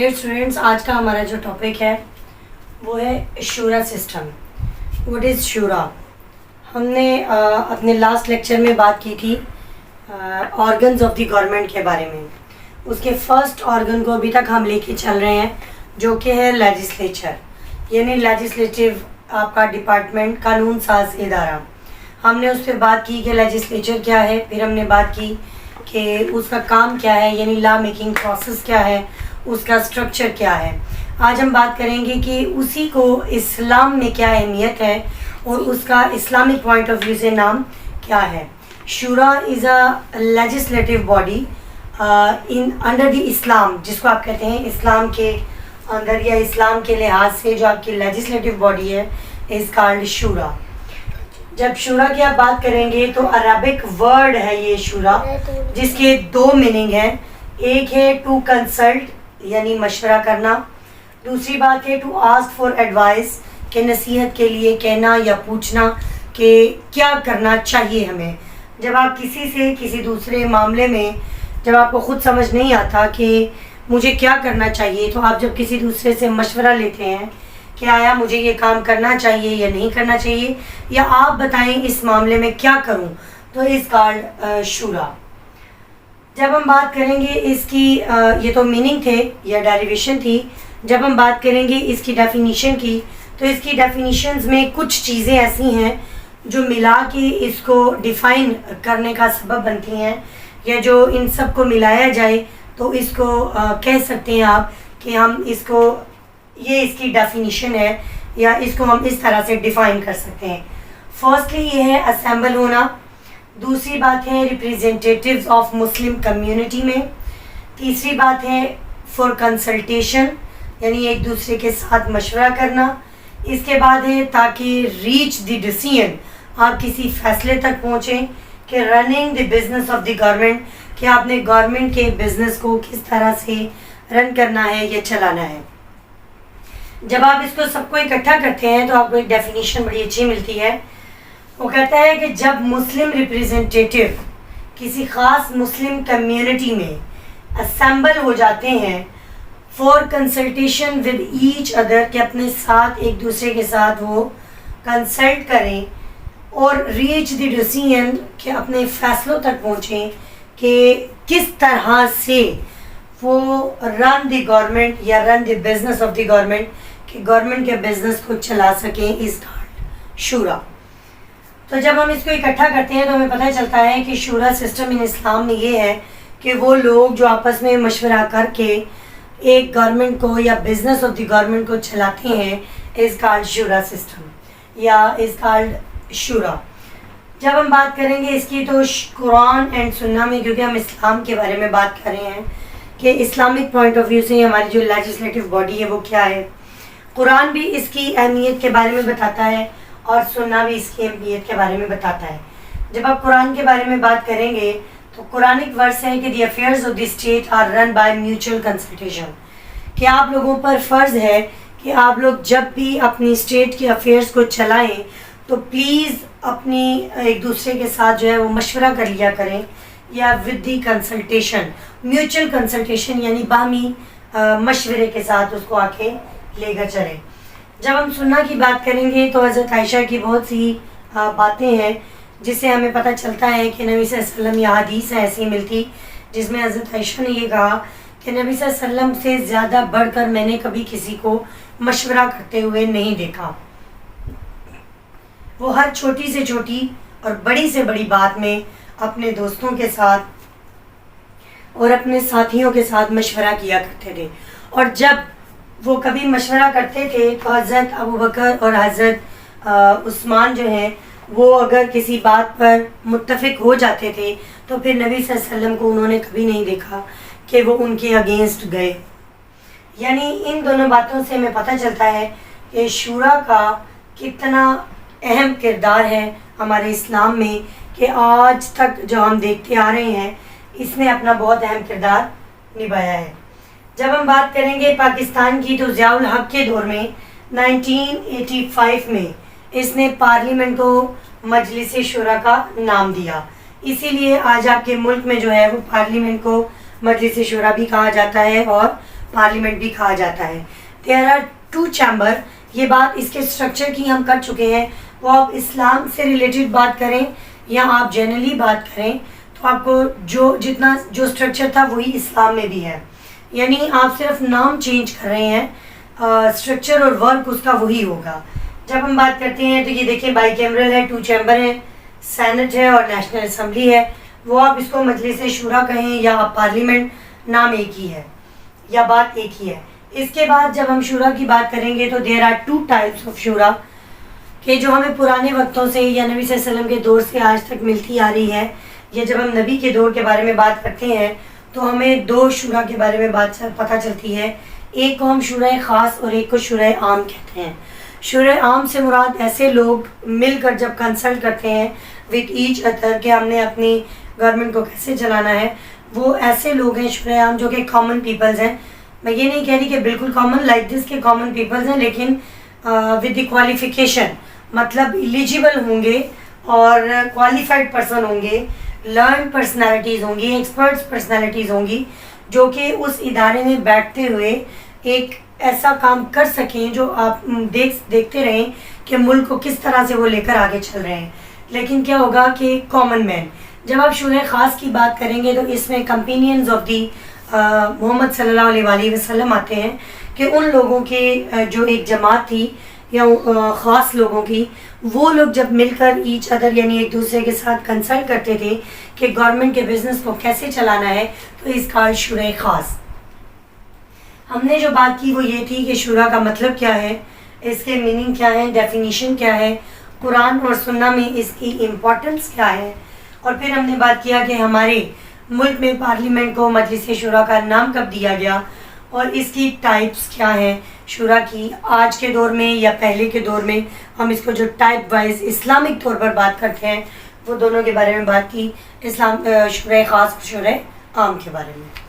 Dear students, آج کا ہمارا جو ٹاپک ہے وہ ہے شورا سسٹم. وٹ از شورا؟ ہم نے اپنے لاسٹ لیکچر میں بات کی تھی آرگنز آف دی گورنمنٹ کے بارے میں. اس کے فرسٹ آرگن کو ابھی تک ہم لے کے چل رہے ہیں جو کہ ہے لیجسلیچر، یعنی لیجسلیٹو آپ کا ڈپارٹمنٹ، قانون ساز ادارہ. ہم نے اس پہ بات کی کہ لیجسلیچر کیا ہے، پھر ہم نے بات کی کہ اس کا کام کیا ہے، یعنی لا میکنگ پروسیس کیا ہے، اس کا اسٹرکچر کیا ہے. آج ہم بات کریں گے کہ اسی کو اسلام میں کیا اہمیت ہے اور اس کا اسلامک پوائنٹ آف ویو سے نام کیا ہے. شورا از اے لیجسلیٹو باڈی انڈر دی اسلام، جس کو آپ کہتے ہیں اسلام کے اندر یا اسلام کے لحاظ سے جو آپ کی لیجسلیٹو باڈی ہے از کالڈ شورا. جب شورا کی آپ بات کریں گے تو عربک ورڈ ہے یہ شورا، جس کے دو میننگ ہیں. ایک ہے ٹو کنسلٹ یعنی مشورہ کرنا، دوسری بات ہے ٹو آسک فار ایڈوائس کہ نصیحت کے لیے کہنا یا پوچھنا کہ کیا کرنا چاہیے ہمیں. جب آپ کسی سے کسی دوسرے معاملے میں جب آپ کو خود سمجھ نہیں آتا کہ مجھے کیا کرنا چاہیے، تو آپ جب کسی دوسرے سے مشورہ لیتے ہیں کہ آیا مجھے یہ کام کرنا چاہیے یا نہیں کرنا چاہیے، یا آپ بتائیں اس معاملے میں کیا کروں، تو اس کالڈ شورا. جب ہم بات کریں گے اس کی یہ تو میننگ تھے یا ڈیریویشن تھی. جب ہم بات کریں گے اس کی ڈیفینیشن کی، تو اس کی ڈیفینیشنز میں کچھ چیزیں ایسی ہیں جو ملا کے اس کو ڈیفائن کرنے کا سبب بنتی ہیں، یا جو ان سب کو ملایا جائے تو اس کو کہہ سکتے ہیں آپ کہ ہم اس کو یہ اس کی ڈیفینیشن ہے، یا اس کو ہم اس طرح سے ڈیفائن کر سکتے ہیں. فرسٹلی یہ ہے اسمبل ہونا، دوسری بات ہے ریپریزنٹیٹیوز آف مسلم کمیونٹی میں، تیسری بات ہے فار کنسلٹیشن یعنی ایک دوسرے کے ساتھ مشورہ کرنا. اس کے بعد ہے تاکہ ریچ دی ڈیسیژن، آپ کسی فیصلے تک پہنچیں کہ running the business of the government, کہ آپ نے گورنمنٹ کے بزنس کو کس طرح سے رن کرنا ہے یا چلانا ہے. جب آپ اس کو سب کو اکٹھا کرتے ہیں تو آپ کو ایک ڈیفینیشن بڑی اچھی ملتی ہے. وہ کہتا ہے کہ جب مسلم ریپریزنٹیٹیو کسی خاص مسلم کمیونٹی میں اسمبل ہو جاتے ہیں for consultation with each other, کہ اپنے ساتھ ایک دوسرے کے ساتھ وہ کنسلٹ کریں اور ریچ دی ڈیسیژن، کہ اپنے فیصلوں تک پہنچیں کہ کس طرح سے وہ رن دی گورنمنٹ یا run the business of the government, کہ گورنمنٹ کے بزنس کو چلا سکیں، اس کالڈ شورا. تو جب ہم اس کو اکٹھا کرتے ہیں تو ہمیں پتہ چلتا ہے کہ شورا سسٹم ان اسلام میں یہ ہے کہ وہ لوگ جو آپس میں مشورہ کر کے ایک گورنمنٹ کو یا بزنس آف دی گورنمنٹ کو چلاتے ہیں از کالڈ شورا سسٹم یا از کالڈ شورا. جب ہم بات کریں گے اس کی تو قرآن اینڈ سنہ میں، کیونکہ ہم اسلام کے بارے میں بات کر رہے ہیں کہ اسلامک پوائنٹ آف ویو سے ہماری جو لیجسلیٹو باڈی ہے وہ کیا ہے، قرآن بھی اس کی اہمیت کے بارے میں بتاتا ہے اور سننا بھی اس کی اہمیت کے بارے میں بتاتا ہے. جب آپ قرآن کے بارے میں بات کریں گے تو قرآنک ورس ہے کہ the affairs of the state are run by mutual consultation, کہ آپ لوگوں پر فرض ہے کہ آپ لوگ جب بھی اپنی اسٹیٹ کے افیئرز کو چلائیں تو پلیز اپنی ایک دوسرے کے ساتھ جو ہے وہ مشورہ کر لیا کریں، یا with the consultation, mutual consultation یعنی باہمی مشورے کے ساتھ اس کو آ کے لے کر چلیں. جب ہم سنہ کی بات کریں گے تو حضرت عائشہ کی بہت سی باتیں ہیں جس سے ہمیں پتہ چلتا ہے کہ نبی صلی اللہ علیہ وسلم، یا حدیث ہے ایسی ملتی جس میں حضرت عائشہ نے یہ کہا کہ نبی صلی اللہ علیہ وسلم سے زیادہ بڑھ کر میں نے کبھی کسی کو مشورہ کرتے ہوئے نہیں دیکھا. وہ ہر چھوٹی سے چھوٹی اور بڑی سے بڑی بات میں اپنے دوستوں کے ساتھ اور اپنے ساتھیوں کے ساتھ مشورہ کیا کرتے تھے. اور جب وہ کبھی مشورہ کرتے تھے تو حضرت ابو بکر اور حضرت عثمان جو ہیں وہ اگر کسی بات پر متفق ہو جاتے تھے تو پھر نبی صلی اللہ علیہ وسلم کو انہوں نے کبھی نہیں دیکھا کہ وہ ان کے اگینسٹ گئے. یعنی ان دونوں باتوں سے ہمیں پتہ چلتا ہے کہ شورا کا کتنا اہم کردار ہے ہمارے اسلام میں، کہ آج تک جو ہم دیکھتے آ رہے ہیں اس نے اپنا بہت اہم کردار نبھایا ہے. جب ہم بات کریں گے پاکستان کی تو ضیاء الحق کے دور میں 1985 میں اس نے پارلیمنٹ کو مجلس شورا کا نام دیا، اسی لیے آج آپ کے ملک میں جو ہے وہ پارلیمنٹ کو مجلس شورا بھی کہا جاتا ہے اور پارلیمنٹ بھی کہا جاتا ہے. There are 2 chamber. یہ بات اس کے اسٹرکچر کی ہم کر چکے ہیں. وہ آپ اسلام سے ریلیٹڈ بات کریں یا آپ جنرلی بات کریں تو آپ کو جو اسٹرکچر تھا وہی اسلام میں بھی ہے. یعنی آپ صرف نام چینج کر رہے ہیں, اسٹرکچر اور ورک اس کا وہی ہوگا. جب ہم بات کرتے ہیں تو یہ دیکھیں بائی کیمرل ہے, 2 چیمبر ہیں, سینٹ ہے اور نیشنل اسمبلی ہے. وہ آپ اس کو مجلس شورا کہیں یا آپ پارلیمنٹ, نام ایک ہی ہے یا بات ایک ہی ہے. اس کے بعد جب ہم شورا کی بات کریں گے تو دیر آر 2 ٹائپس آف شورا کہ جو ہمیں پرانے وقتوں سے یا نبی صلی اللہ علیہ وسلم کے دور سے آج تک ملتی آ رہی ہے. یا جب ہم نبی کے دور کے بارے میں بات کرتے ہیں تو ہمیں 2 شورا کے بارے میں بات پتہ چلتی ہے. ایک کو ہم شورا خاص اور ایک کو شورا عام کہتے ہیں. شورا عام سے مراد ایسے لوگ مل کر جب کنسلٹ کرتے ہیں وتھ ایچ ادر کہ ہم نے اپنی گورنمنٹ کو کیسے چلانا ہے, وہ ایسے لوگ ہیں شورا عام جو کہ کامن پیپلز ہیں. میں یہ نہیں کہہ رہی کہ بالکل کامن لائک دس کے کامن پیپلز ہیں, لیکن ود دی کوالیفیکیشن, مطلب ایلیجیبل ہوں گے اور کوالیفائڈ پرسن ہوں گے, لرنڈ پرسنالٹیز ہوں گی, ایکسپرٹس پرسنالٹیز ہوں گی جو کہ اس ادارے میں بیٹھتے ہوئے ایک ایسا کام کر سکیں جو آپ دیکھتے رہیں کہ ملک کو کس طرح سے وہ لے کر آگے چل رہے ہیں. لیکن کیا ہوگا کہ کامن مین, جب آپ شورا خاص کی بات کریں گے تو اس میں کمپینینز آف دی محمد صلی اللہ علیہ وآلہ وسلم آتے ہیں کہ ان لوگوں کے جو ایک جماعت تھی یا خاص لوگوں کی, وہ لوگ جب مل کر ایچ ادر یعنی ایک دوسرے کے ساتھ کنسلٹ کرتے تھے کہ گورنمنٹ کے بزنس کو کیسے چلانا ہے, تو اس کا شورا خاص. ہم نے جو بات کی وہ یہ تھی کہ شورا کا مطلب کیا ہے, اس کے میننگ کیا ہے, ڈیفینیشن کیا ہے, قرآن اور سنہ میں اس کی امپورٹنس کیا ہے, اور پھر ہم نے بات کیا کہ ہمارے ملک میں پارلیمنٹ کو مجلس شورا کا نام کب دیا گیا اور اس کی ٹائپس کیا ہیں شورا کی. آج کے دور میں یا پہلے کے دور میں ہم اس کو جو ٹائپ وائز اسلامک طور پر بات کرتے ہیں وہ دونوں کے بارے میں بات کی, شورا خاص اور شورا عام کے بارے میں.